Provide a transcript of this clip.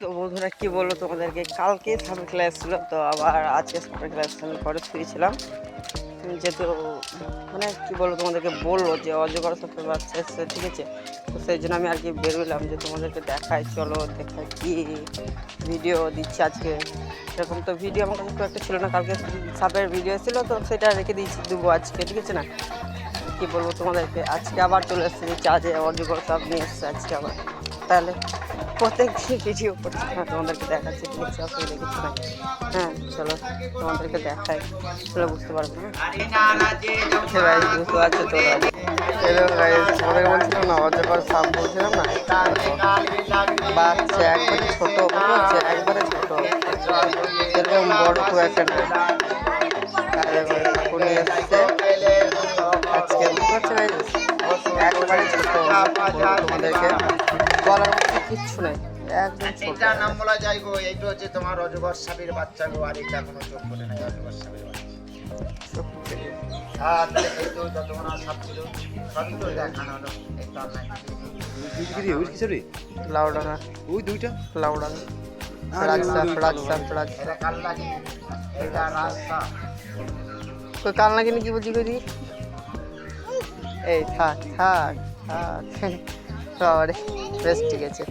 তো বন্ধুরা কি বলবো তোমাদেরকে, কালকে সামনে ক্লাস ছিল, তো আবার আজকে সামনে ক্লাস আমি ঘরে শুয়েছিলাম। যেহেতু মানে কি বলবো তোমাদেরকে, বললো যে অজগর সাপের বাচ্চা এসছে, ঠিক আছে। তো সেই জন্য আমি আর কি বেরোলাম যে তোমাদেরকে দেখাই, চলো দেখাই কি ভিডিও দিচ্ছি আজকে। সেরকম তো ভিডিও আমার কাছে খুব একটা ছিল না, কালকে সাপের ভিডিও ছিল তো সেটা রেখে দিয়েছি, দেবো আজকে, ঠিক আছে না। কি বলবো তোমাদেরকে, আজকে আবার চলে এসেছে যে চার্জে অজগর সাপ নিয়ে এসছে আজকে আবার। তাহলে প্রত্যেক দিন ভিডিও করছি না, তোমাদেরকে দেখাচ্ছি, ঠিক আছে, অসুবিধা কিছু নাই। হ্যাঁ চলো তোমাদেরকে দেখাই, তাহলে বুঝতে পারবো। হ্যাঁ বুঝতে পারছো তো। এরকম তোমাদের বলছিলাম না অজগর সাপ বলছিলাম না, বাচ্চা একবারে ছোট, বুঝতে পারছো, একবারে ছোট, সেরকম বড় খুব একটা না। ঠাকুর নিয়ে এসছে আজকে, বুঝতে পারছো একবারে ছোট, তোমাদেরকে বলার মতো কিচ্ছু নেই, একদম ছোট। এটা নাম বলা যায় গো, এইটা হচ্ছে তোমার অজগর সাপের বাচ্চা গো, আর এটা কোনো চোখ করে নাই অজগর সাপের বাচ্চা। হ্যাঁ তাহলে এই তো যতগুলো সাপ ছিল সবই তো দেখানো হলো এই তো অনলাইন। লাউডাঙ্গা, ওই দুইটা লাউডাঙ্গা, রাজসাপ, রাজসাপ, রাজসাপ। এটা কাল্লা কি, এটা রাস্তা। কই কাল না কিনে কি বলছি করি, এই থাক থাক থাক, বাবারে বেশ ঠিক আছে।